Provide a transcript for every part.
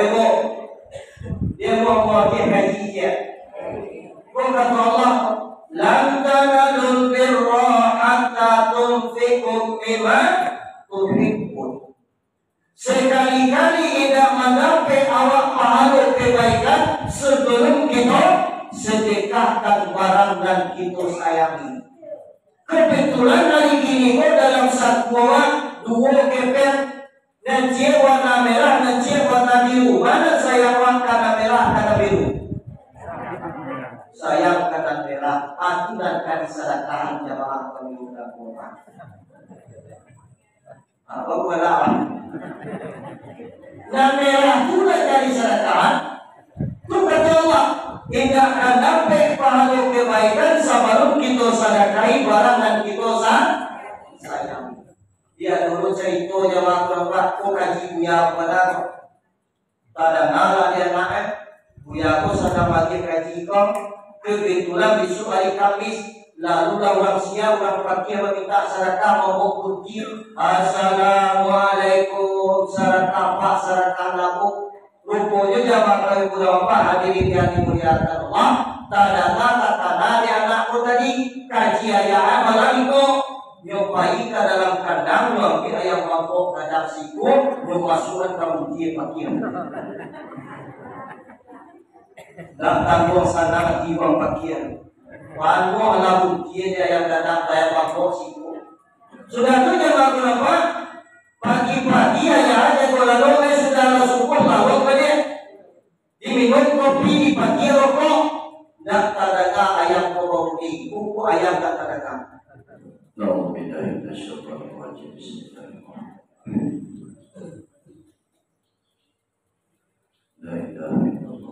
Ibu, dia mau mewakili haji dia. Kata Allah, lan tanalul birra hatta tunfiqu mimma tuhibbun. Sekali-kali tidak mencapai awak pahala kebaikan sebelum kita sedekahkan barang dan kita sayangi. Kebetulan hari ini dalam satu orang dua keper nanti warna merah, nanti warna biru. Mana saya warna merah, warna biru? Saya kata merah, aturan dari sedekahan jamaah penyudah Quran. Apa lawan? Nah merah pula dari sedekahan. Itu kata Allah, tidak akan dapat pahala kebaikan sebelum kita sedekahi barang dan kita sayang. Dia dulu cerita jamaah Quran, kok kaji buya pada tada nala dia naik. Buya aku sedang lagi kaji kau. Kebetulan besok hari Kamis, lalu orang siap orang fakir meminta sedekah mau kunci. Assalamualaikum, sedekah Pak, sedekah Nabu. Rupanya jamaah ibu bapak hadirin yang dimuliakan Allah. Tadana kata di anakku tadi kaji ayah malam itu nyobai ke dalam kandang nyobai ayam mangkok kandang siku nyomasukkan ke kunci fakir. Dan tanggung sana di bawah pakaian. Panu ala bukti dia yang datang kayak mangkok situ. Sudah tu jemaah kenapa? Pagi-pagi aja kalau lalu sudah syukur lalu pada diminum kopi di pagi rokok. Dan tadaga ayam korong di buku ayam tak tadaga. Alhamdulillah syukur wajib bismillahirrahmanirrahim. La ilaha illallah.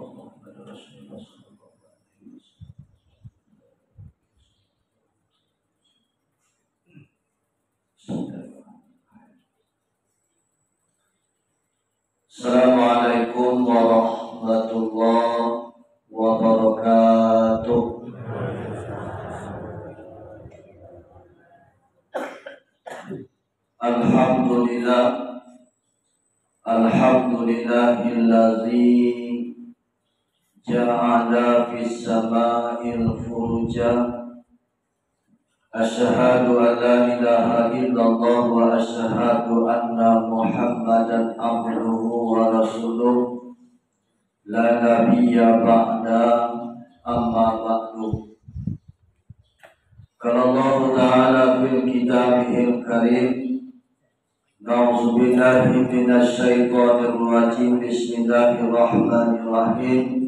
Assalamualaikum warahmatullahi wabarakatuh. Alhamdulillah, alhamdulillahillazi ja'ala fis sama'il furuja. Asyhadu an la ilaha illallah wa asyhadu anna Muhammadan abduhu wa rasuluh. La nabiyya ba'da, amma ba'du. Qala Allah Ta'ala fil kitabihil karim. Na'udzu billahi minasy syaithanir rajim. Bismillahirrahmanirrahim.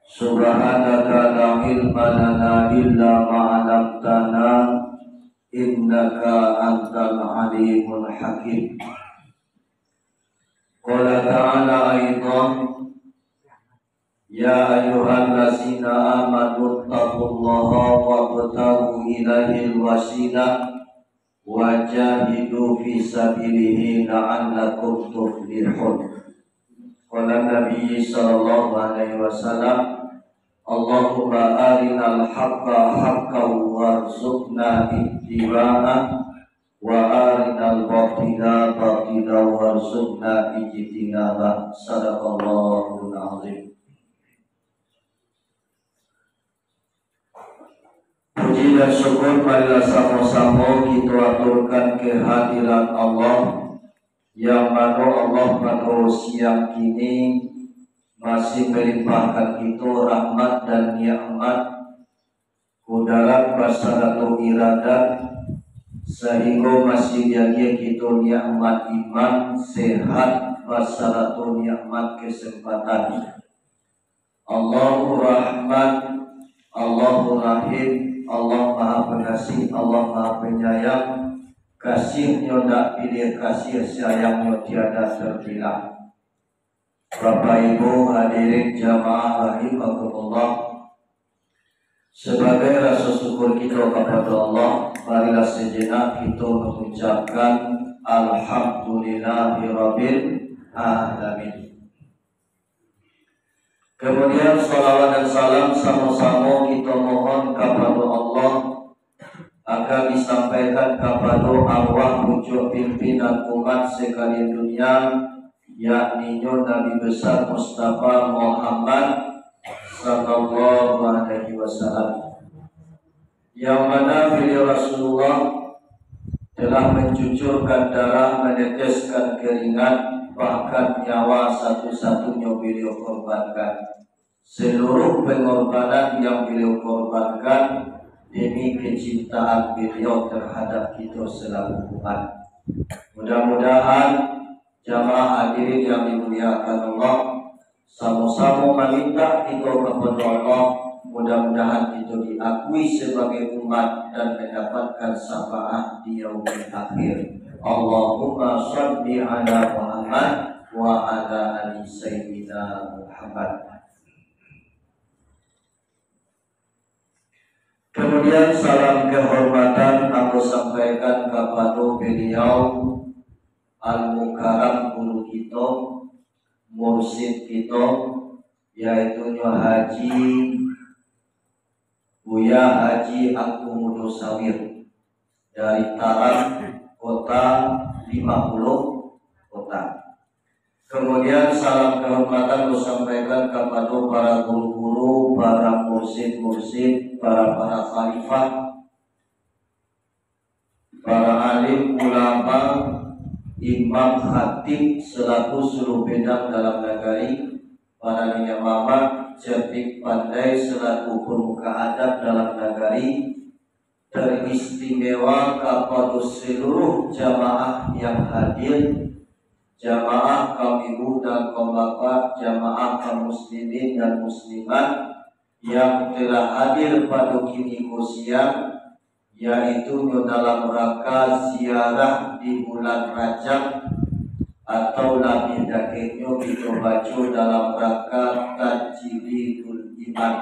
Subhanaka la ilma lana illa ma 'allamtana innaka antal alimul hakim. Qala ta'ala aidan ya ayyuhallazina amanu taqullaha wabtaghu ilaihil wasilah wajahidu fi sabilihi la'allakum tuflihun. Qala Nabi sallallahu alaihi wasallam, Allahumma arinal haqqa haqqan warzuqna ittiba'ah wa arinal batila batilan warzuqna ijtinabah. Sadaqallahul azim. Puji dan syukur marilah sama-sama kita aturkan kehadiran Allah yang mana Allah pada siang kini masih melimpahkan kita rahmat dan nikmat kudarat basaratu iradat sehingga masih jaga kita nikmat iman sehat basaratu nikmat kesempatan. Allahu Rahman, Allahu Rahim, Allah Maha Pengasih, Allah Maha Penyayang. Kasihnya tak pilih, kasih sayangnya tiada terbilang. Bapak Ibu hadirin jamaah rahimakumullah. Sebagai rasa syukur kita kepada Allah, marilah sejenak kita mengucapkan Alhamdulillahirabbil alamin. Kemudian salawat dan salam sama-sama kita mohon kepada Allah agar disampaikan kepada arwah pucuk pimpinan umat sekalian dunia, yakni Nabi besar Mustafa Muhammad sallallahu alaihi wasallam, yang mana beliau Rasulullah telah mencucurkan darah, meneteskan keringat, bahkan nyawa satu-satunya beliau korbankan. Seluruh pengorbanan yang beliau korbankan demi kecintaan beliau terhadap kita selaku umat. Mudah-mudahan jamaah hadirin yang dimuliakan Allah, sama-sama meminta kita kepada Allah, mudah-mudahan kita diakui sebagai umat dan mendapatkan syafaat di yaumil akhir. Allahumma shalli ala Muhammad wa ala ali sayyidina Muhammad. Kemudian salam kehormatan aku sampaikan kepada beliau Al-Mukarram, guru kita, mursyid kita, yaitu Haji Buya Haji Angku Mudosawir dari Tarang, kota 50 kota. Kemudian salam kehormatan aku sampaikan kepada para guru-guru, para mursyid-mursyid, para khalifah, para alim ulama, imam khatib selaku suruh bedang dalam negeri, para nyonya mama cerdik pandai selaku pemuka adab dalam negeri, teristimewa kepada seluruh jamaah yang hadir, jamaah kaum ibu dan kaum bapak, jamaah kaum muslimin dan muslimat yang telah hadir pada kini siang, yaitu dalam rangka ziarah di bulan Rajab, atau lebih dakiknya kita baca dalam rangka Tajridul Iman,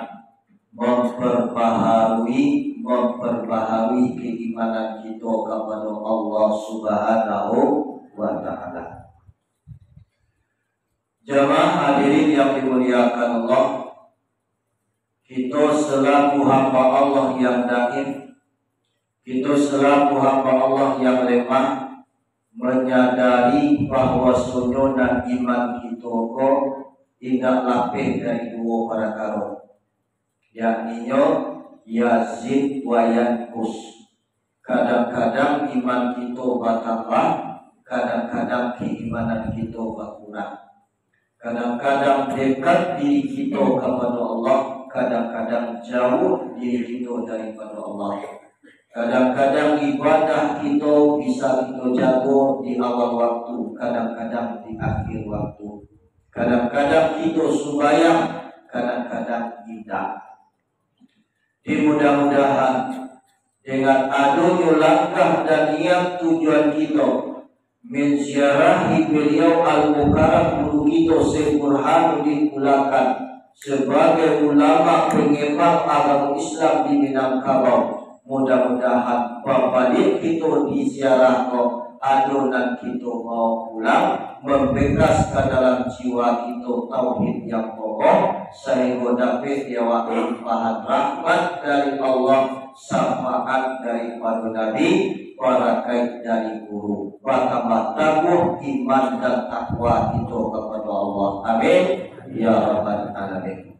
memperbaharui keimanan kita kepada Allah Subhanahu wa Ta'ala. Jamaah hadirin yang dimuliakan Allah, kita selaku hamba Allah yang daif, kita selaku hamba Allah yang lemah, menyadari bahwa sunnah iman kita kok tidak lapih dari dua perkara, yakni yazid wa yanqus. Kadang-kadang iman kita bertambah, kadang-kadang keimanan kita berkurang. Kadang-kadang dekat diri kita kepada Allah, kadang-kadang jauh diri kita daripada Allah. Kadang-kadang ibadah kita bisa kita jago di awal waktu, kadang-kadang di akhir waktu. Kadang-kadang kita sembahyang, kadang-kadang tidak. Mudah-mudahan dengan adanya langkah dan niat tujuan kita menziarahi beliau Al-Mukarram, guru kita Syekh Burhanuddin Ulakan sebagai ulama pengembang agama Islam di Minangkabau. Mudah-mudahan balik kita diziarah kok adonan kita mau pulang, membekas ke dalam jiwa kita tauhid yang pokok, sehingga dapat diwakil pahala rahmat dari Allah, syafaat daripada Nabi, barakat dari guru, bertambah tangguh iman dan takwa kita kepada Allah. Amin ya rabbal alamin.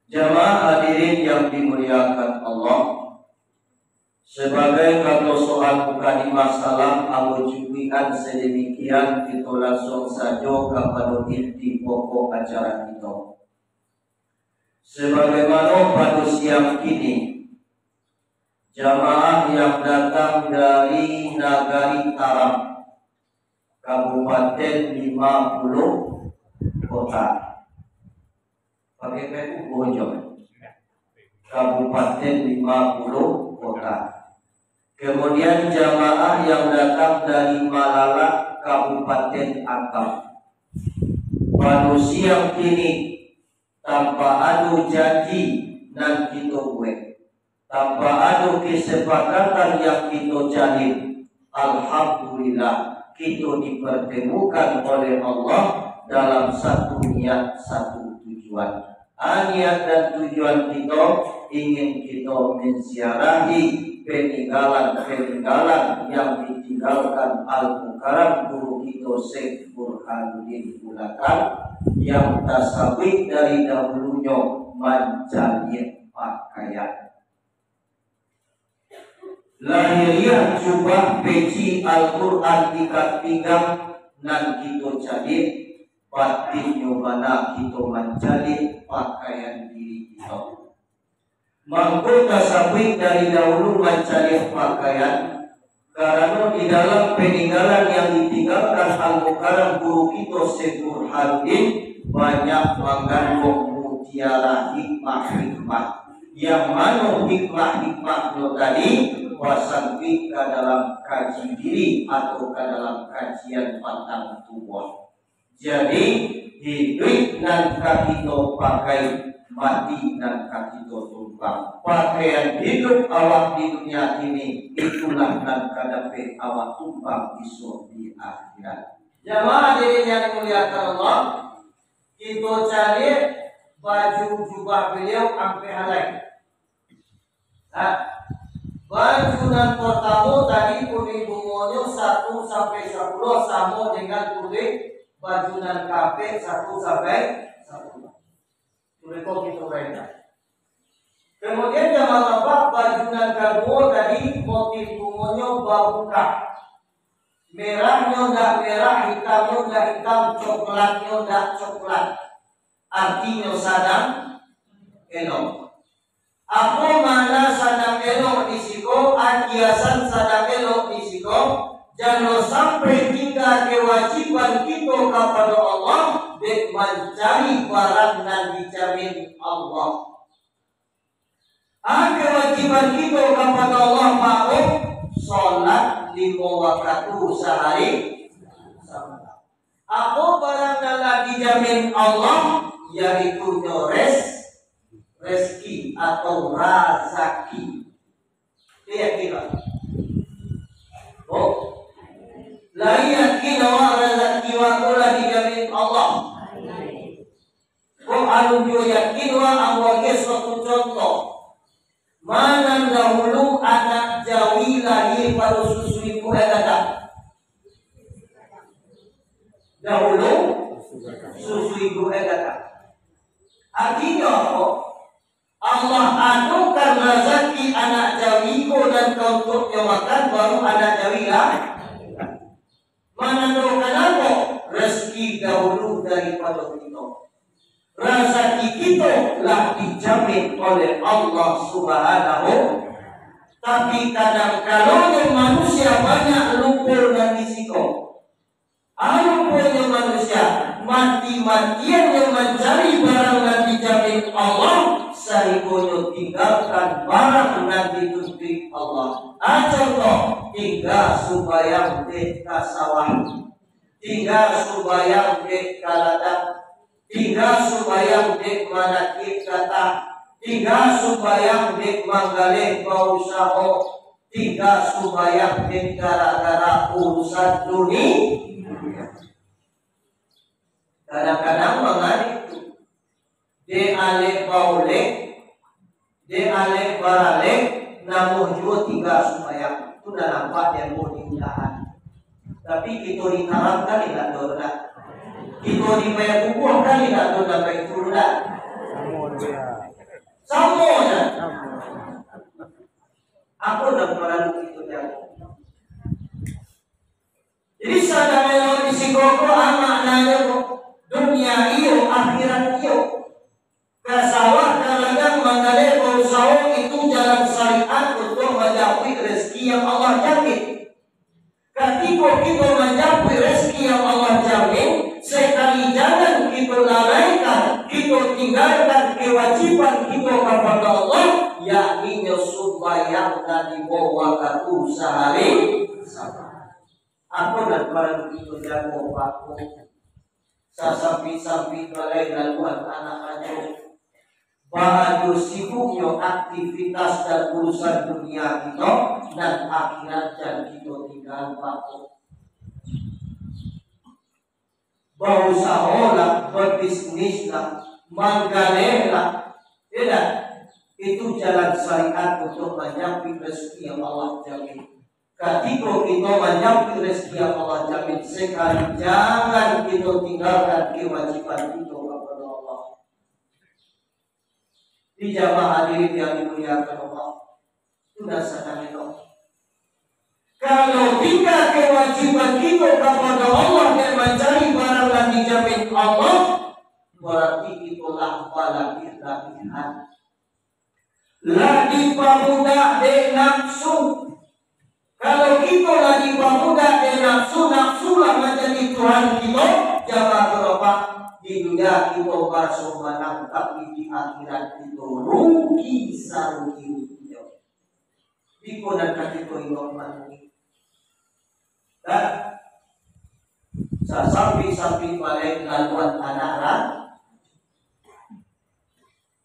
Jamaah hadirin yang dimuliakan Allah, sebagai kata soal mukadimah salam aku cuplikan sedemikian, kita langsung saja kepada inti pokok acara kita. Sebagaimana pada siang kini, jamaah yang datang dari Nagari Tarang, Kabupaten 50 kota, pakai PU Bojong, Kabupaten 50 kota. Kemudian jamaah yang datang dari Malala, Kabupaten Akam. Pada siang kini, tanpa adu janji dan kita gue, tanpa adu kesepakatan yang kita jalin, alhamdulillah kita dipertemukan oleh Allah dalam satu niat, satu tujuan, Niat dan tujuan kita ingin kita menziarahi peninggalan yang ditinggalkan Al-Mukarram guru kita Syekh Burhanuddin Ulakan yang tasawuf dari dahulunya menjadi pakaian. Lahiriah jubah peci Al-Quran ikat pinggang nan kita jadi batin nyobana kita menjadi pakaian diri kita. Mangko tasawuf dari dahulu menjadi pakaian karena di dalam peninggalan yang ditinggalkan Al-Mukarram guru kita Syekh Burhanuddin banyak mengandung mutiara hikmah-hikmah yang mana hikmah-hikmahnya tadi wasanti ke dalam kaji diri atau ke dalam kajian pantang tua. Jadi hidup dan kaki kita pakai, mati dan kaki kita tumpang. Pakaian hidup awak di dunia ini itulah dan kadape awak tumpang isu di akhirat. Jamaah diri yang muliakan Allah, kita cari baju jubah beliau sampai halai. Baju dan pertama tadi kuning bungonya 1 sampai 10 sama dengan kuning baju dan kafe 1 sampai 10. Mereka kita bayar. Kemudian jamaah apa baju dan kedua tadi motif bungonya babuka. Merahnya enggak merah, hitamnya enggak hitam, coklatnya enggak coklat. Artinya sadang elok. Apa mana sadang elok di siko, akiasan sadang elok di siko, jangan sampai hingga kewajiban kita kepada Allah dan mencari barang dan dijamin Allah. Kewajiban kita kepada Allah mau sholat 5 waktu sehari. Apa barang yang dijamin Allah yaitu rezeki atau razaki. Dia kira. La yakin wa razaki wa kula dijamin Allah. Anu yo yakin wa awake suatu contoh. Mana dahulu anak Jawi lahir pada susu ibu kata. Dahulu susu ibu kata. Artinya apa? Allah anukan rezeki anak Jawiku dan kau untuknya makan baru anak Jawi lah. Mana tahu kenapa? Rezeki dahulu daripada kita. Rezeki kita lah dijamin oleh Allah Subhanahu. Tapi kadang-kadang manusia banyak lupur dan risiko. Lupurnya manusia mati-matian yang mencari barang yang dijamin Allah, sehingga tinggalkan barang yang dituntut Allah. Contoh, tinggal supaya mereka sawah, tinggal supaya mereka ladang, tinggal supaya mereka manakib kata, tinggal supaya mereka menggalih bau saho, tinggal supaya mereka gara-gara urusan dunia. Kadang-kadang mengadik itu de ale baule, de ale barale, namun juga tiga supaya itu dah nampak yang mau diudahan. Tapi kita ditarangkan tidak doa, kita dibayar kukuhkan tidak doa baik turun. Samonya. Aku dah pernah itu jago. Jadi sadar yang disikoko maknanya dunia iyo, akhirat iyo. Kasawah kadang mengalir berusaha itu jalan syariat untuk mencapai rezeki yang Allah jamin. Ketika kita mencapai rezeki yang Allah jamin, sekali jangan kita lalaikan, kita tinggalkan kewajiban kita kepada Allah, yakni supaya dari bawah waktu sehari. Aku dan barang itu jago aku. Sasampi-sampi balai laluan anak-anak. Baju sibuknya aktivitas dan urusan dunia kita dan akhirat dan kita tinggal waktu. Berusaha lah, berbisnis lah, manggalela. Tidak, itu jalan syariat untuk menyampi rezeki yang Allah jamin. Ketika kita menyampi rezeki yang Allah jamin, sekali jangan kita tinggalkan kewajiban kita kepada Allah. Di jamaah hadirin yang dimuliakan Allah, sudah sadar itu. Kalau kita kewajiban kita kepada Allah dan mencari barang yang dijamin Allah, berarti itulah balak-balakihan. Lagi pemuda de nafsu. Kalau kita lagi pemuda de nafsu, nafsulah menjadi Tuhan kita. Jangan berapa di dunia kita basuh menang, tapi di akhirat kita rugi sarugi. Iko dan kaki ko ino manungi. Dan sa sapi-sapi balik laluan anak-anak.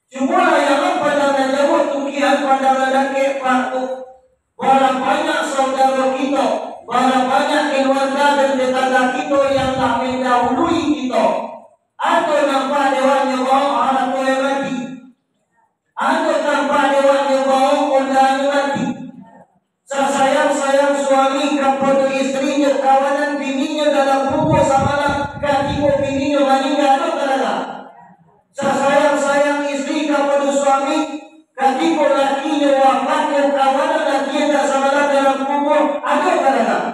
Cuma yang pandangan jauh tukian pandangan laki pakku. Berapa banyak saudara kita, berapa banyak keluarga dan tetangga kita yang tak mendahului kita. Atau nampak dewannya bawa anak tua mati. Atau nampak dewannya bawa undang mati. Sayang suami kepada istrinya, kawanan bininya dalam rumah samalah ketika bininya meninggal atau sayang istri kepada suami ketika lakinya wafatnya, kawanan lakinya samalah dalam rumah ada kadang.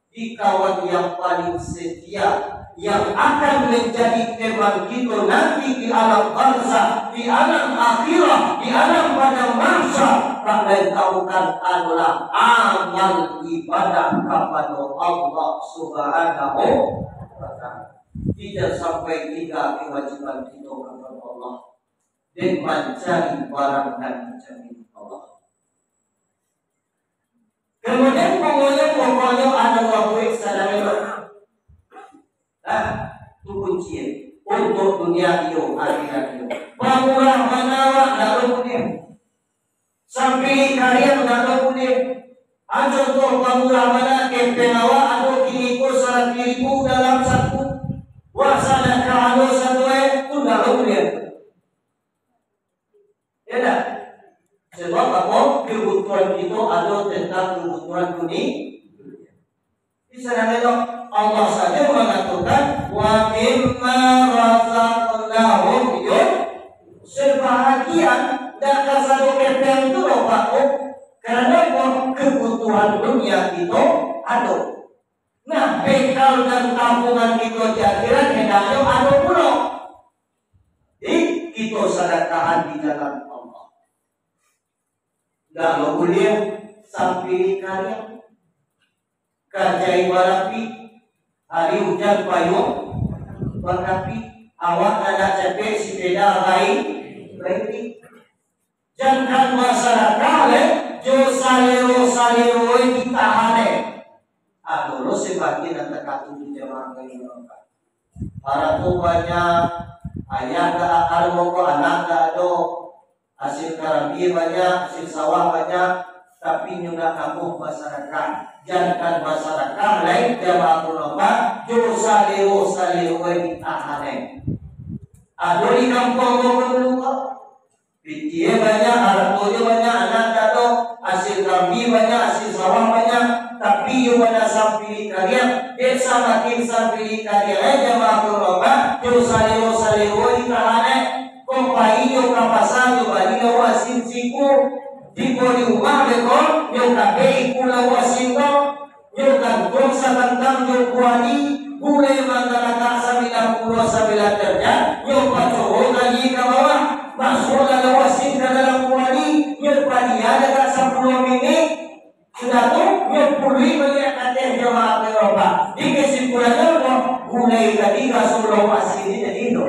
Di kawan yang paling setia yang akan menjadi teman kita nanti di alam barzakh, di alam akhirah, di alam pada masa tak lain tahukan adalah amal ibadah kepada Allah Subhanahu wa ta'ala. Tidak sampai 3 kewajiban kita kepada Allah dan mencari barang dan dijamin Allah. Kemudian pokoknya ada waktu sadar. Itu kunci untuk dunia itu, akhirat itu. Pamurah manawa lalu punya, sampai karya lalu punya. Ajar tu pamurah mana kepenawa atau kini ko 1,000 dalam satu. Wasana kalau satu itu lalu punya. Ya dah. Sebab apa? Kebutuhan kita ada tentang kebutuhan dunia. Bisa namanya Allah saja mengatakan wa mimma razaqnahum sebahagian dan kasado kepen itu Pak. Karena kebutuhan dunia itu ada. Nah, bekal dan tabungan kita di akhirat hendaknya ada pula. Jadi kita sedekahkan di jalan Allah. Dan boleh sampai karya kerjai barapi hari hujan payung barapi awak anak capek sepeda baik jangan masyarakat jo salero ditahane aduh sebagian yang terkatu di jamaah ini para tu banyak ayah tak akal moko anak tak ada hasil karabi banyak hasil sawah banyak tapi nyudah kamu masyarakat jangan masyarakat lain jamaah ulama jo salero ditahane aduh di kampung dulu kok Bijinya banyak, hartonya banyak, anak ada, hasil kami banyak, hasil sawah banyak, tapi yang pada samping karya, desa makin samping karya, jamaah ulama, jo salero ditahane, kompai yo kapasan yo bali yo asin siku, di rumah bekon, yo kabe ikula wasin to, yo kantong sa tentang yo kuani, boleh mantanaka sa 90 derajat, yo pacoho lagi ke bawah. Masuk dalam wasin ke dalam kuali, nyerpani ada tak 10 menit, sudah tu nyerpuli melihat teh jamaah Eropa. Di kesimpulannya mulai tadi kasur wasin ini jadi itu.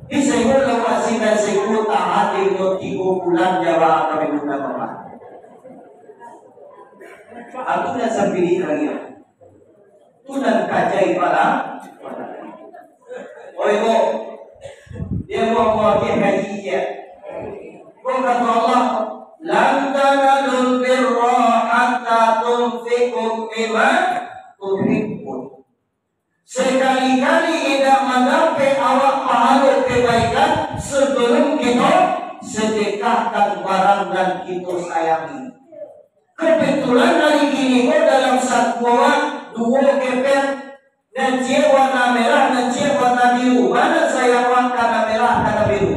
Di sebelum wasin dan sebelum taat itu 3 bulan jamaah kami guna bapak. Aku dah sampai kalian. Tuhan kajai pada. Oh ibu, dia mau haji dia. Kata Allah, "Lan tanalul birra hatta tunfiqu mimma tuhibbun." Sekali-kali tidak mendapat awak pahala kebaikan sebelum kita sedekahkan barang dan kita sayangi. Kebetulan hari ini dalam satu orang dua kepet nanti warna merah nanti warna biru. Mana saya warna merah karena biru?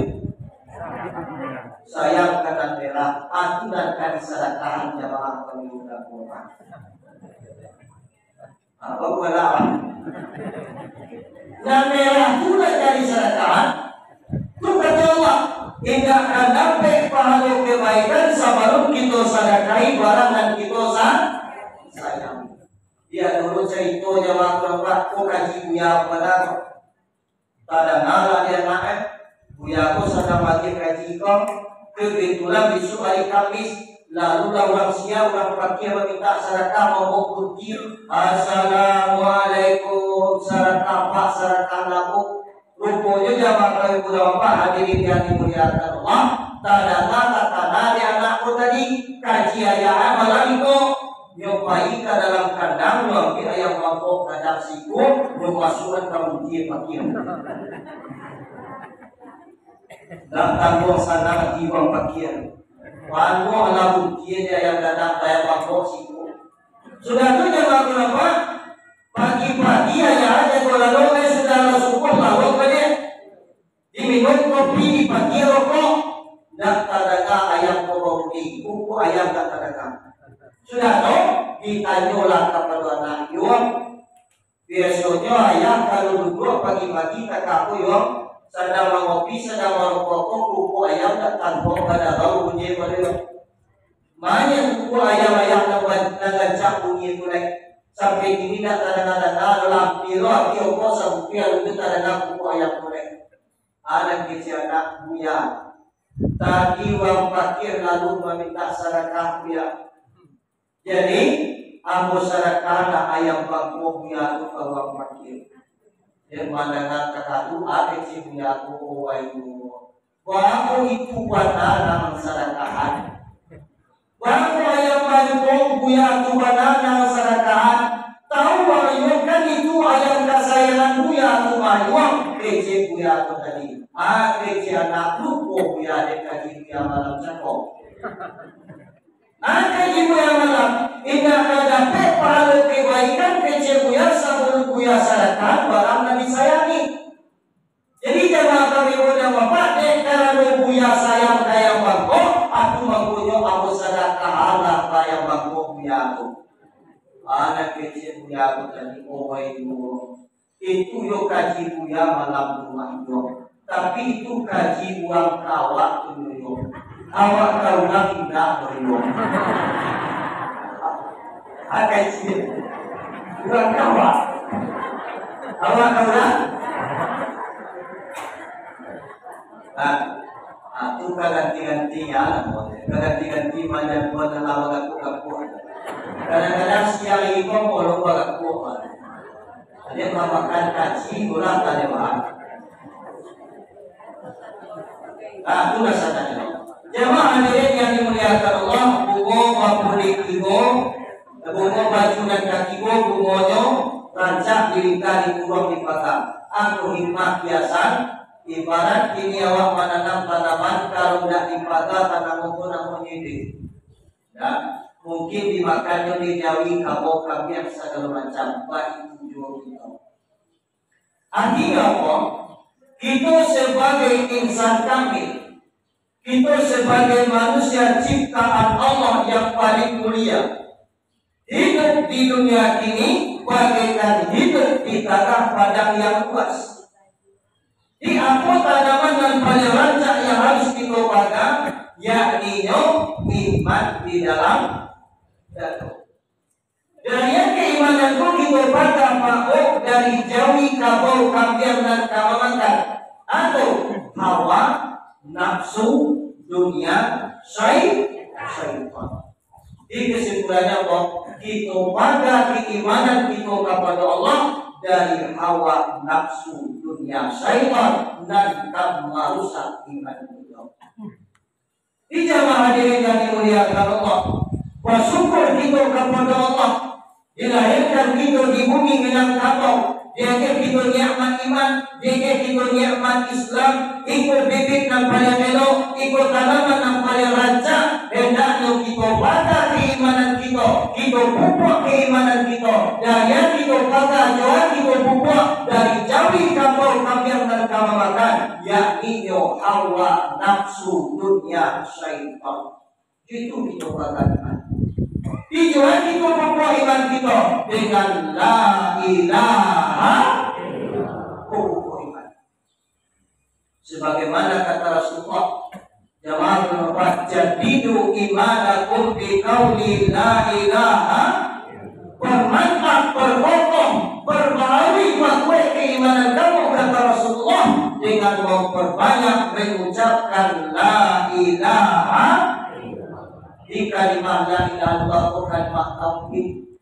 Saya kata merah. Aku dan kami sedekahan jamaah pemilu dan Quran. Apa gua Nah merah pula dari sedekahan. Itu kata Allah, tidak akan dapat pahala kebaikan sebelum kita sedekahi barang dan kita sayang. Dia dulu cerita jawab berapa kok kaji buya pada tada nala dia naik buya aku sedang lagi kaji kau kebetulan besok hari Kamis lalu orang siap orang fakir meminta sedekah mau kutil assalamualaikum sedekah pak sedekah laku rupanya jawab kami bapak hadirin yang dimuliakan Allah tanda di anakku tadi kaji ayah malam itu nyobai ke dalam kandang ngambil ayam mangkok kandang siku memasukkan ke muntir fakir dan tanggung sana di bawah fakir Wanu ala muntir ayam kandang ayam mangkok siku sudah tu jawab kenapa pagi-pagi ayah aja kalau sudah syukur lalu pada diminum kopi di pagi rokok dan tadaka ayam kopi kuku ayam dan tadaka sudah tahu ditanyalah kepada anak yung biasanya ayah kalau duduk pagi-pagi kakakku yung sedang mengopi sedang merokok kuku ayam dan tanpa pada bau bunyi pada mana kuku ayam-ayam nagancak bunyi itu sampai ini tak ada dalam piro api opo sampai lalu tak ada kuku ayam mulai anak kecil anak buya tadi wang fakir lalu meminta sedekah buya jadi aku sedekah ayam bangku buya tu ke wang fakir dia mendengar kata tu ada si buya tu wayu wang itu wana nama sedekahan wang ayam bangku buya tu wana nama sedekahan tahu wayu kan itu ayam kesayangan buya tu wayu kecil buya tu tadi kecil anak lupa buya dekat dia malam cakap kecil buya malam tidak akan dapat pahala kebaikan kecil buya sebelum buya sedekah barang dan disayangi. Jadi jemaah kami muda bapak karena buya sayang kaya bangko aku mempunyai aku sedekah Allah kaya bangko buya aku anak kecil buya aku tadi itu yo kaji buya malam rumah yo tapi itu kaji uang kawak tu yo awak kaulah tidak yo kaji uang kawak awak kaulah itu ganti-gantinya ganti-ganti mana buat lawak aku kadang-kadang siang ini kau mau lupa aku dia makan kaji gula tadi mah. Itu dasarnya. Jemaah hadirin yang dimuliakan Allah, bungo mapulik igo, bungo baju dan kaki bungonyo rancak dilingkari kurang di patah. Aku hikmah kiasan, ibarat kini awak menanam tanaman kalau tidak dipatah tanaman pun namun ini. Ya, mungkin dimakannya dijawi kabok kambing segala macam. Baik artinya apa? Kita sebagai insan kamil, kita sebagai manusia ciptaan Allah yang paling mulia, hidup di dunia ini bagaikan hidup di tanah padang yang luas. Di apa tanaman dan paling rancak yang harus kita pegang, yakni iman di dalam danau. Dan yang keimanan pun kita pada makhluk dari jawi kabau kambiar dan kamamakan atau hawa nafsu dunia syaitan. Di kesimpulannya apa? Kita pada keimanan kita kepada Allah dari hawa nafsu dunia syaitan dan merusak iman kita. Di jamaah hadirin yang dimuliakan Allah, bersyukur kita kepada Allah dilahirkan kita di bumi Minangkabau dia kita nikmat iman, dia kita nikmat Islam, ikut bibit yang paling elok, ikut tanaman yang paling rancak. Hendaknya kita baca keimanan kita pupuk keimanan kita. Daya kita baca, jual kita pupuk dari jauhi kampung kambing dan kamamakan, yakni hawa nafsu dunia syaitan. Itu kita baca iman. Dijual kita pupuk iman kita dengan la ilaha illallah. Iman. Sebagaimana kata Rasulullah, jamaah berempat, jadidu imanakum bi qauli la ilaha, bermantap, berkokoh, berbaharui kuat keimanan kamu, kata Rasulullah, dengan memperbanyak mengucapkan la ilaha. Di kalimat la ilaha illallah atau kalimat tauhid.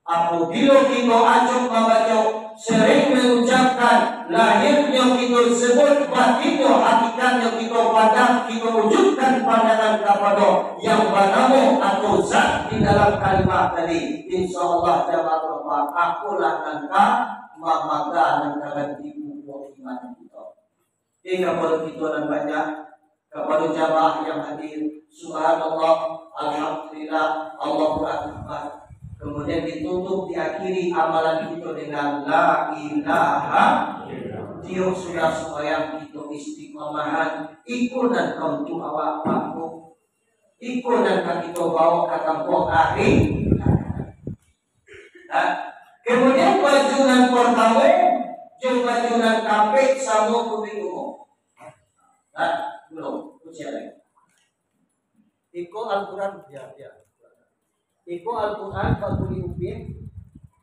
Apabila kita acuk membaca, sering mengucapkan, lahirnya kita sebut, batinnya hakikatnya kita padam, kita wujudkan pandangan kepada yang bernama atau zat di dalam kalimat tadi. InsyaAllah jamaah Allah, akulah nangka mamaga nangka tipu iman kita. Ini kepada kita dan banyak, kepada jamaah yang hadir. Subhanallah, alhamdulillah, Allahu akbar. Kemudian ditutup, diakhiri amalan kita dengan la ilaha illallah. Tiap sudah supaya kita istiqomahan, ikut dan kontu awak paku, ikut dan kita bawa ke kampung akhir. Kemudian bajunan pertama, jom bajunan kafe sama kuping umum. Belum, usia lagi. Iko Al-Quran, ya. Iko Al-Quran Bakuli Upin,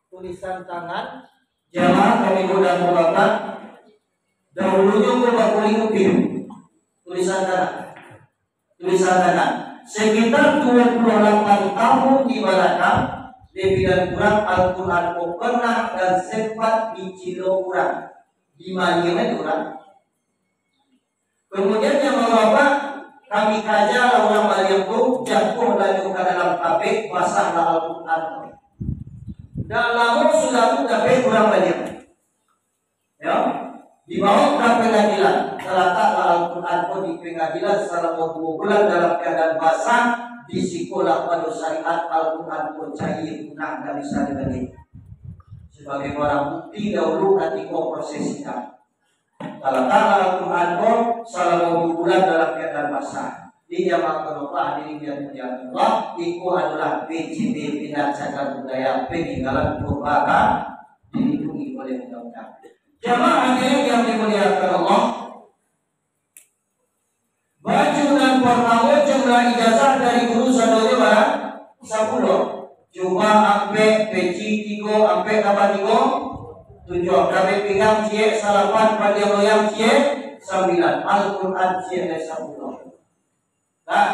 tulisan tangan. Jamaah kami mudah bapak. Dahulunya ke Bakuli Upin, tulisan tangan. Sekitar 28 tahun di belakang, di bidang kurang Al-Quran pernah dan sempat dicilo kurang. Di mana kurang. Kemudian yang bapak, kami kaja orang Baliangku jatuh laju ke dalam kafe basah Al-Quran. Dan lama sudah tu kafe kurang banyak. Ya, dibawa ke pengadilan. Terletak Al-Quran pun di pengadilan selama 2 bulan dalam keadaan basah. Di sekolah pada syariat Al-Quran pun cair punah dan bisa dibalik. Sebagai barang bukti dahulu ketika proses sidang. Kalau Al-Quran pun selama 2 bulan dalam keadaan basah. Di jamaah penopah diri yang mulia Allah, itu adalah PJB Bina Cagar Budaya Peninggalan Purba dilindungi oleh undang-undang. Jamaah yang dimuliakan Allah, baju dan pertama jumlah ijazah dari guru sadaya barang 10. Cuma ampe peci 3 ampe kapan 3 7. Kami pegang cie salapan pada loyang cie 9. Al-Quran cie 10. Nah,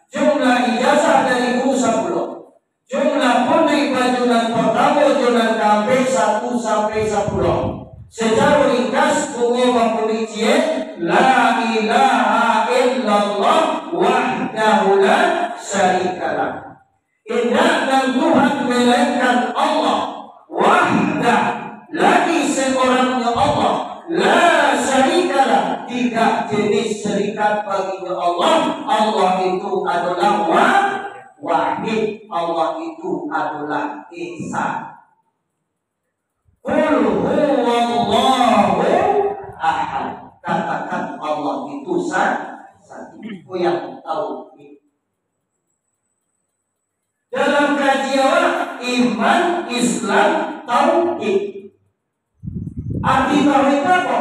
jumlah ijazah dari guru 10. Jumlah pondok baju dan pertama jumlah sampai 1 sampai 10. Secara ringkas bunga mempuni cie la ilaha illallah wahdahu la syarikalah. Indahkan Tuhan melainkan Allah wahdah, lagi seorangnya Allah, la syarikalah, tidak jenis syarikat baginya Allah. Allah itu adalah wahid, Allah itu adalah esa. Qul huwallahu ahad, katakan Allah itu satu. Yang tahu dalam kajian iman, Islam, tauhid. Arti tauhid apa?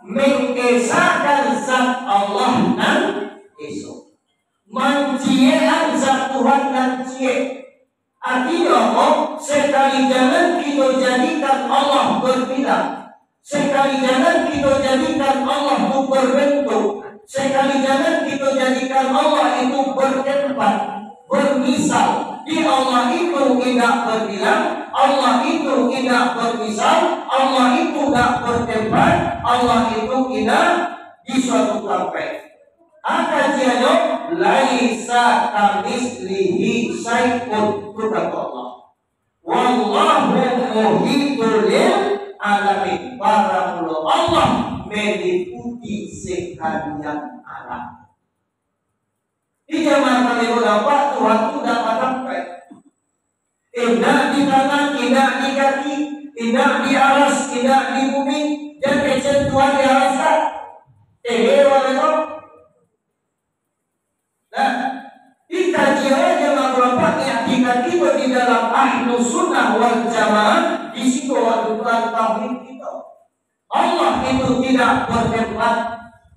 Mengesahkan zat Allah dan esok, menciekan zat Tuhan dan cie. Artinya apa? Sekali jangan kita jadikan Allah berbeda, sekali jangan kita jadikan Allah itu berbentuk, sekali jangan kita jadikan Allah itu bertempat, bermisal. Di Allah itu tidak berbilang, Allah itu tidak bermisal, Allah itu tidak bertempat, Allah itu tidak di suatu tempat. Akajiannya laisa kamitslihi syai'un, kata Allah. Wallahu muhitul lil alamin. Para mula Allah meliputi sekalian alam. Di zaman kami berapa Tuhan sudah sampai. Tidak di tangan, tidak di kaki, tidak di aras, tidak di bumi, dan kecil Tuhan di alaskan. Walau. Nah, dikaji aja beberapa keyakinan kita di dalam ahlu sunnah wal jamaah. Di situ ada tauhid kita. Allah itu tidak bertempat,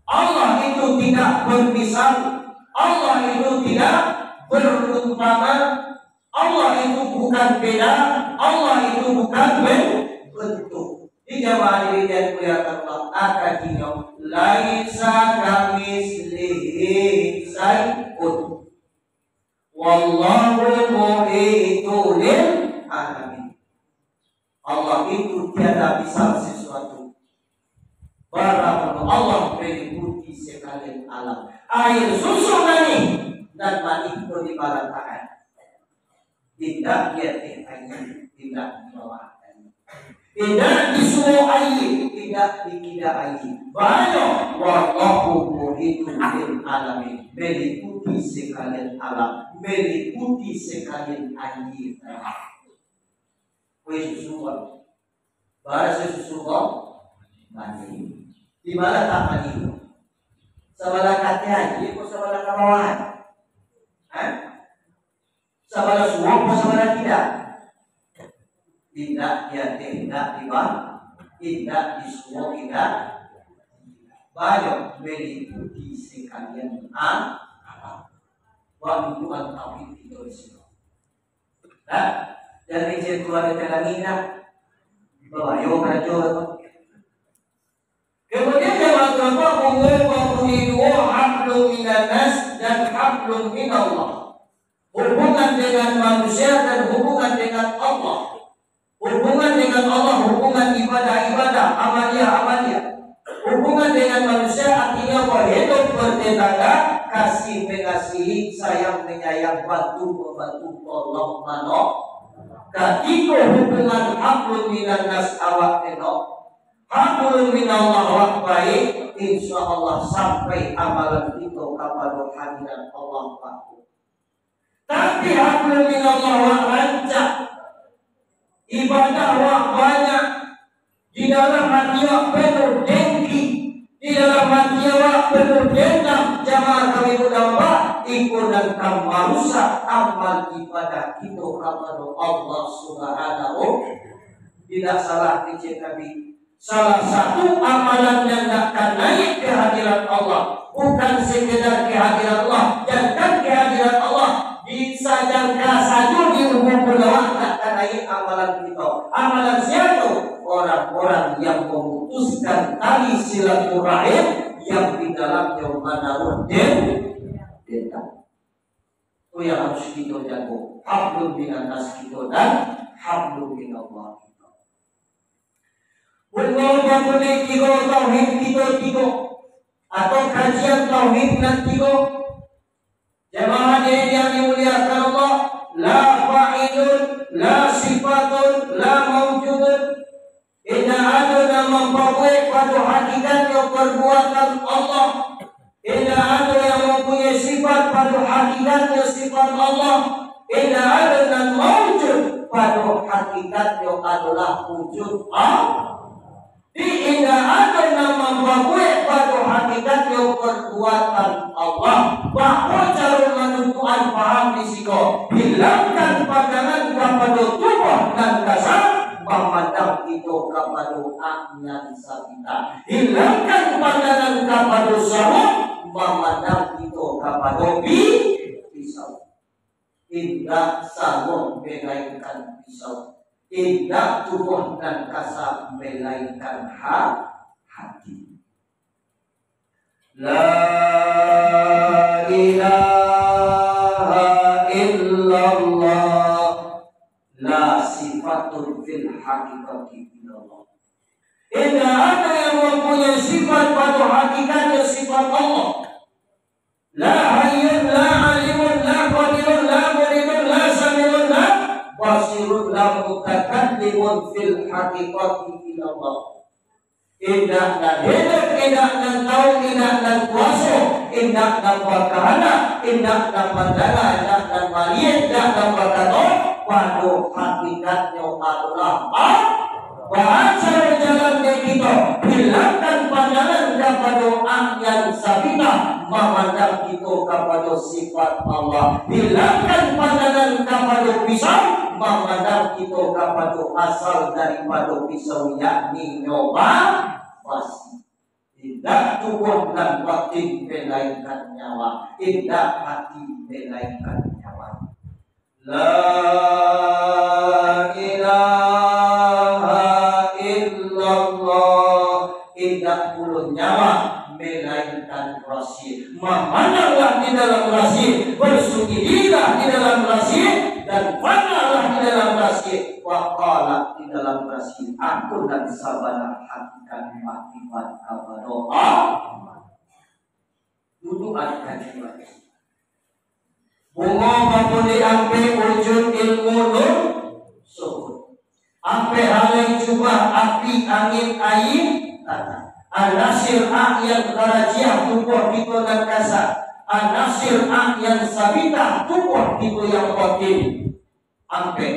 Allah itu tidak bermisal, Allah itu tidak berumpama, Allah itu bukan beda, Allah itu bukan bentuk. Di jamaah ini dan kelihatan Allah akadinya laisa kamislihi syai'un wallahu muhitun alamin. Allah itu tiada bisa sesuatu. Barang Allah meliputi sekalian alam. Air susu mani dan mani itu di bawah tangan. Tidak dia air, tidak di bawah. Tidak di semua air, tidak dikira air. Banyak wallahu muhitun alamin. Meliputi sekalian alam, meliputi sekalian air. Susu bahasa susu mani. Di mana tak mani? Sebelah kaki aja, atau sebelah kawahan? Sebelah suap atau sebelah tidak? Tidak, ya tidak di bawah, tidak di suap, tidak. Banyak meliputi sekalian alam. Waktu tauhid itu di sini. Nah. Dan izin keluar dari Tanzania bahwa yo rajo. Kemudian jemaah berapa mengumpulkan dua hablum minan nas dan hablum minallah. Hubungan dengan manusia dan hubungan dengan Allah. Hubungan dengan Allah, hubungan ibadah-ibadah, amalia-amalia. Hubungan dengan manusia artinya hidup bertetangga, kasih mengasihi, sayang menyayang, bantu membantu, tolong menolong. Ketika hubungan hablum minan nas awak tenok, hablum minallah awak baik, insya Allah sampai amalan kita kepada hadirat Allah Ta'ala. Tapi hablum minallah awak rancak, ibadah awak banyak, di dalam hati awak penuh dengki, di dalam hati awak penuh dendam. Jamaah kami berdampak ikut dan merusak amal ibadah kita kepada Allah Subhanahu. Tidak salah kecil kami. Salah satu amalan yang akan naik ke hadirat Allah bukan sekedar kehadirat Allah, jangan kehadirat Allah bisa jangka saja di umum belawak akan naik amalan kita. Amalan siapa? Orang-orang yang memutuskan tali silaturahim yang di dalamnya menaruh dendam. Itu yang harus kita jaga. Hablum minan nas kita dan hablum minallah kita. Berdoa boleh tiga tauhid tiga atau kajian tauhid dan tiga. Jemaah yang dimuliakan Allah, la fa'ilun, la sifatun, la mawjudun. Tidak ada nama memperbuat pada hakikatnya perbuatan Allah. Tidak ada yang mempunyai sifat pada hakikatnya sifat Allah. Tidak ada yang wujud pada hakikatnya adalah wujud Allah. Tidak ada yang memperbuat pada hakikatnya perbuatan Allah. Bahwa cara menentukan paham risiko, hilangkan pandangan kepada tubuh dan kasar, memandang itu kepada aknya kita. Hilangkan pandangan kepada sarung, memandang itu kepada pisau. Tidak sarung melainkan pisau. Tidak tubuh dan kasar melainkan hati. La ilaha illallah, la sifatun fil hakikati illallah. Tidak ada yang mempunyai sifat pada hakikatnya sifat Allah. La hayyun, la alimun, la qadirun, la muridun, la samiun, la basirun, la mutakallimun fil hakikati illallah. Allah. Indah dan hidup, indah dan tahu, indah dan kuasa, indah dan perkara, indah dan pandangan, indah dan malian, indah dan berkata, pada hakikatnya adalah bahasa jalan kita, hilangkan pandangan kepada yang sabita, memandang kita kepada sifat Allah, hilangkan pandangan kepada pisau, memandang kita kepada asal daripada pisau, yakni nyoba pasti. Tidak tubuh dan batin melainkan nyawa, tidak hati melainkan nyawa. La ilaha illallah, tidak puluh nyawa melainkan rasyid. Memandanglah di dalam rasyid, bersucilah di dalam rasyid, dan fanalah di dalam rasyid, waqala di dalam rasyid, aku dan sabana hakikat akibat kepada Allah. Duduk akan ibadah. Bunga bapuni ampe wujud ilmu nur suhud. Ampe halai cuba api angin air tanah. An-nasir yang karajiah tubuh kita dan kasar. An-nasir yang sabita tubuh kita yang batin. Ampe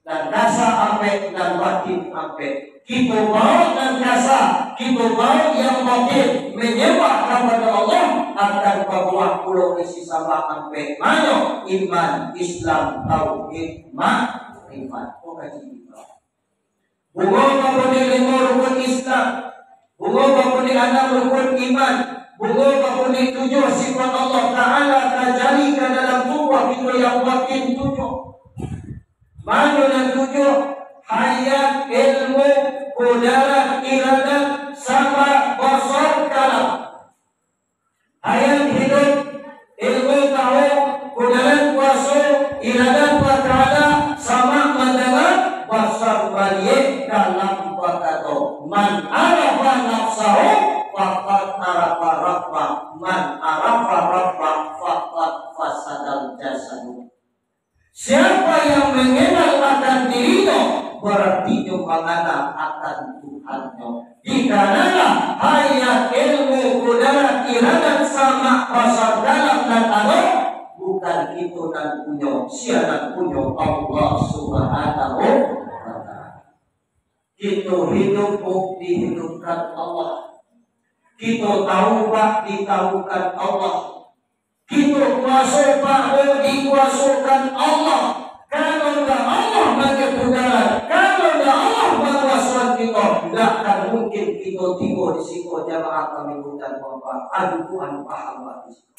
dan kasar ampe dan batin ampe. Kita bawa dan kasar, kita bawa yang batin menyembah kepada Allah akan bawa pulau isi sama ampe. Mana iman, Islam, tauhid, iman. Oh kaji kita. Bunga bapuni lima rukun Islam. Bunga bapuni enam rukun iman. Bunga bapuni 7 sifat Allah Ta'ala terjadi ke dalam tubuh kita yang batin 7. Mana yang 7? Hayat, ilmu, kudarat, iradat, sama, basar, kalam. Hayat hidup, ilmu tahu, kudarat kuasa, iradat berkata, sama mendengar, basar balik, kalam berkata. Man arafa nafsahu, faqad arafa rabbah. Man arafa rabbah, faqad fasadal jasadu. Siapa yang mengenal akan dirinya, berarti dia mengenal akan Tuhannya. Dikarenalah hayat, ilmu, kudarat, iradat, sama, basar, dalam dan alam bukan kita dan punya, siapa punya Allah Subhanahu wa Ta'ala. Kita hidup dihidupkan Allah. Kita tahu pak ditahukan Allah. Kita kuasa pak dikuasakan Allah. Kalau tidak Allah bagi kudarat, kalau tidak Allah berkuasa kita, tidak akan mungkin kita tiba di situ jamaah kami hutan bapak. Aduh Tuhan paham bagi situ.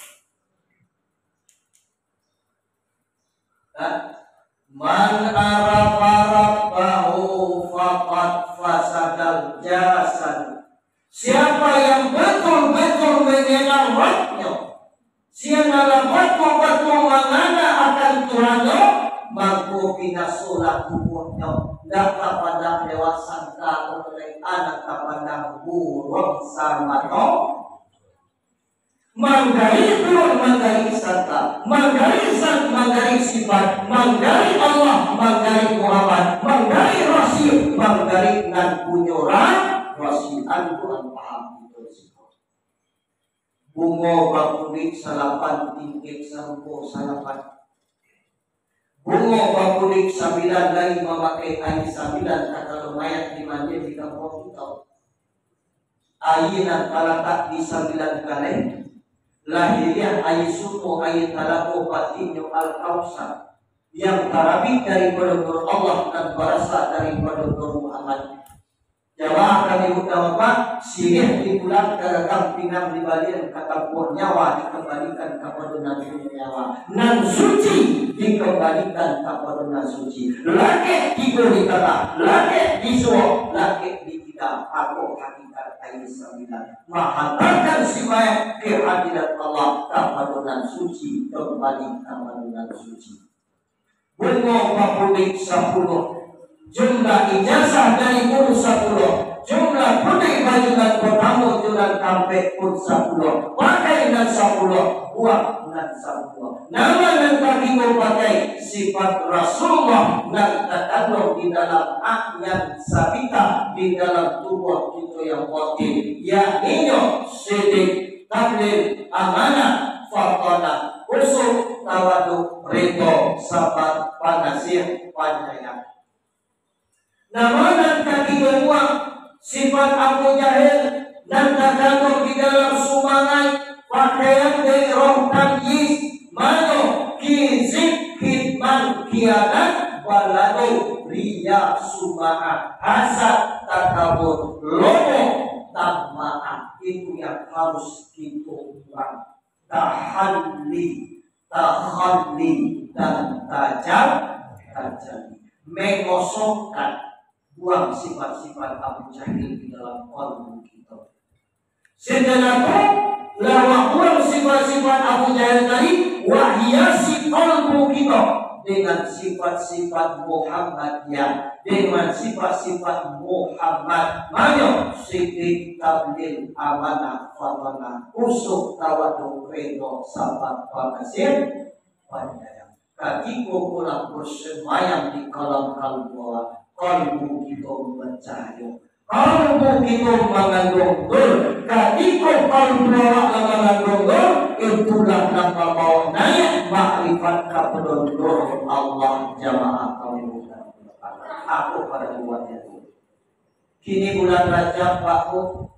Man arafa rabbahu faqad fasadal jasad. Siapa yang betul-betul mengenal Rabbnya, siapa betul-betul mengenal akan Tuhannya, mampu binasulah tubuhnya. Dapat pandang lewat sangka oleh anak pandang buruk sama toh. Menggali Tuhan, menggali sangka, menggali sang, menggali sifat, menggali Allah, menggali Muhammad, menggali Rasul, menggali dan punyuran Rasul. Tuhan paham itu. Bunga bakulik salapan tingkit sampo salapan. Bunga bakulik 9 dari memakai air 9 kata lumayan dimandir di kampung kita. Air dan kalatak di 9 kali. Lahiriah air suku air talaku batinyo al-kausar yang terabit daripada Nur Allah dan berasal daripada Nur Muhammad. Jawab kami utama Pak, sirih dipulang ke rekam pinang di balian kata buah nyawa dikembalikan kepada Nabi nyawa. Nan suci dikembalikan kepada nan suci. Laki diberi kata, laki disuruh, laki dikita. Aku hakikat ayat 9. Menghantarkan si mayat ke hadirat Allah kepada nan suci, kembali kepada nan suci. Bunga bapulik 10. Jumlah ijazah dari guru 10. Jumlah putih bajukan bertamu tujuan kampe pun 10. Pakai nan 10, buang nan 10. Nama nan kami pakai sifat Rasulullah nan terkandung di dalam ayat sabita di dalam tubuh kita yang batin. Yakni sidik, taklid, amanah, fatana, usuk, tawadu, ridho, sabar, panasir, panjaya. Nama dan kaki buang sifat Abu Jahil dan terkandung di dalam sumangai pakaian dari roh tamyiz, mano, kizib, khidman, kianat, balado, riya, sumaha, hasad, takabur, lomo, tama'ah. Itu yang harus kita buang. Tahalli, dan tajam, mengosongkan, buang sifat-sifat Abu Jahil di dalam qalbu kita. Setelah itu, lawa buang sifat-sifat Abu Jahil tadi, wahyasi qalbu kita dengan sifat-sifat Muhammadiyah, dengan sifat-sifat Muhammad. Mano sidik, tablil, amanah, fatana, usuk, tawadu, ridho, sabar, panasir, panjaya. Ketika pulang bersemayam di kolam kalbu, kalbu kita bercahaya, kalbu kita mengandung nur. Ketika kalbu mengandung nur, itulah nama maunanya makrifat kepada nur Allah jamaah kaum. Aku pada buatnya. Kini bulan Rajab Pakku,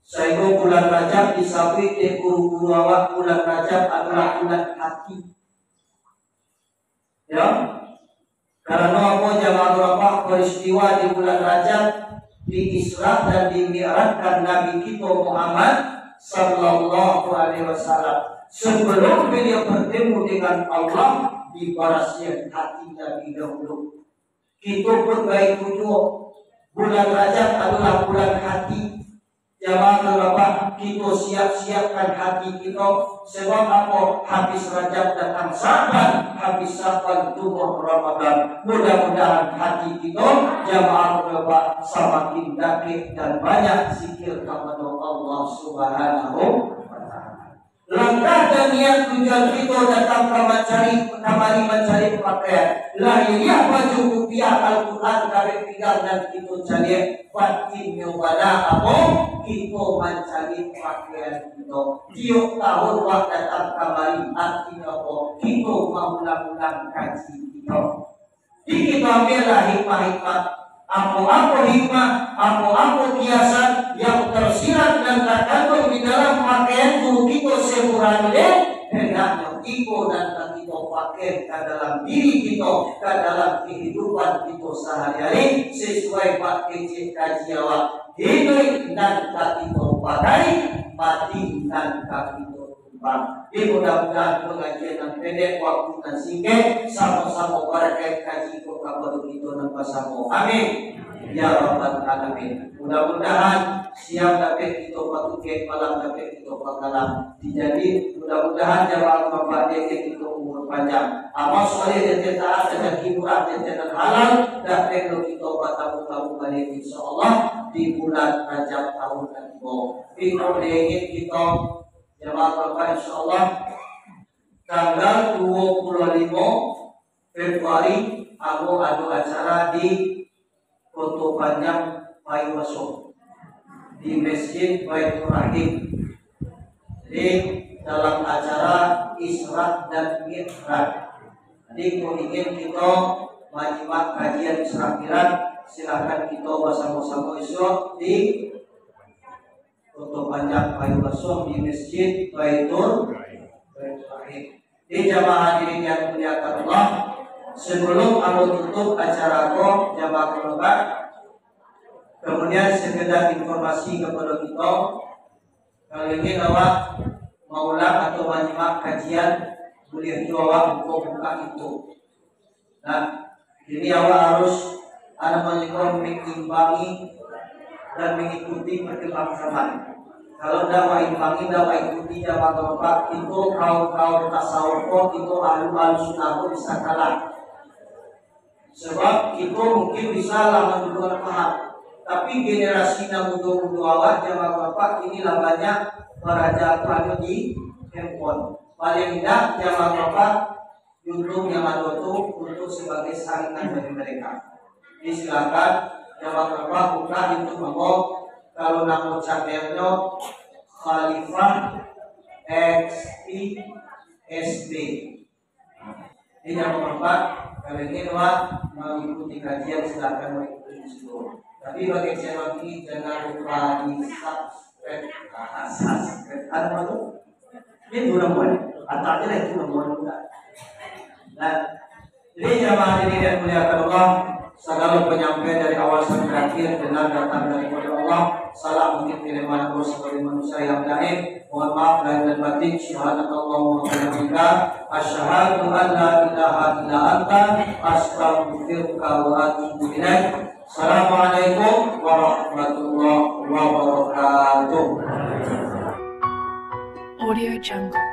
saya bulan Rajab disabui di guru-guru awak. Bulan Rajab adalah bulan hati. Ya, karena apa jamaah berapa peristiwa di bulan Rajab di Isra dan di Mi'rajkan Nabi kita Muhammad sallallahu alaihi wasallam. Sebelum beliau bertemu dengan Allah di barasian hati Nabi dahulu. Kita pun baik tujuh. Bulan Rajab adalah bulan hati. Jamaah berapa kita siap-siapkan hati kita. Sebab apa? Habis Rajab datang Syaban, habis Syaban tubuh Ramadan. Mudah-mudahan hati kita jamaah berapa semakin dakik dan banyak zikir kepada Allah Subhanahu wa ta'ala. Langkah dan niat tujuan kita datang kemari mencari pakaian. Lahiriah baju kupiah Al-Quran dari tinggal dan kita cari batin nyobana apa? Kita mencari pakaian kita. Tiap tahun waktu datang kemari artinya apa? Kita mengulang-ulang kaji kita. Jadi kita ambillah hikmah-hikmah. Apa-apa hikmah, apa-apa kiasan yang tersirat dan terkandung di dalam pakaian tubuh kita sekurang-kurangnya, hendaknya kita dan kita pakai ke dalam diri kita, ke dalam kehidupan kita sehari-hari sesuai pakai kaji awak. Hidup dan kita pakai, mati dan kita tumpang. Mudah-mudahan pengajian yang pendek waktu dan singkat sama-sama barakat kaji kepada kita dan bersama. Amin. Ya Rabbal Alamin. Mudah-mudahan siang dapat kita patuket, malam dapat kita pakalam. Jadi mudah-mudahan jamaah bapak dia kita umur panjang. Amal soleh dan taat dan hiburan dan halal dapat kita bertamu-tamu balik insyaallah di bulan Rajab tahun ini. Kita ingin kita jamaah bapak insyaallah tanggal 25 Februari aku ada acara di Kota Panjang Payuwaso di Masjid Baitur Rahim. Jadi dalam acara Isra dan Mi'raj. Jadi kalau ingin kita menyimak kajian Isra Mi'raj, silakan kita bersama-sama esok di Kota Panjang Payuwaso di Masjid Baitur Rahim. Di jamaah hadirin yang muliakan Allah, sebelum aku tutup acara aku jamaah keluar, kemudian sekedar informasi kepada kita. Kali ini awak maulah atau menyimak kajian boleh jawab buka itu. Nah, ini awak harus ada mengimbangi dan mengikuti perkembangan zaman. Kalau tidak imbangi, tidak ikuti jamaah kelompok itu kaum tasawuf itu ahli sunnah bisa kalah. Sebab itu mungkin bisa lah menunjukkan paham. Tapi generasi muda-muda awal jamaah bapak inilah banyak beraja banyak di handphone. Paling tidak jamaah bapak YouTube yang ada itu untuk sebagai saringan dari mereka. Jadi silakan jamaah bapak buka YouTube monggo. Kalau nama channelnya Khalifah XPSB. Ini jamaah bapak kali ini mengikuti kajian silakan mengikuti di situ. Tapi bagi channel ini jangan lupa di subscribe. Ada apa tuh? Ini dua nomor. Atau aja itu nomor juga. Nah, jadi jamaah ini yang muliakan Allah, segala penyampaian dari awal sampai akhir benar datang dari Allah. Salam mungkin firman Allah sebagai manusia yang baik. Mohon maaf lahir dan batin. Subhanallah wa bihamdika, asyhadu an la ilaha illa anta, astaghfiruka wa atubu ilaik. Assalamualaikum warahmatullahi wabarakatuh. Audio Jungle.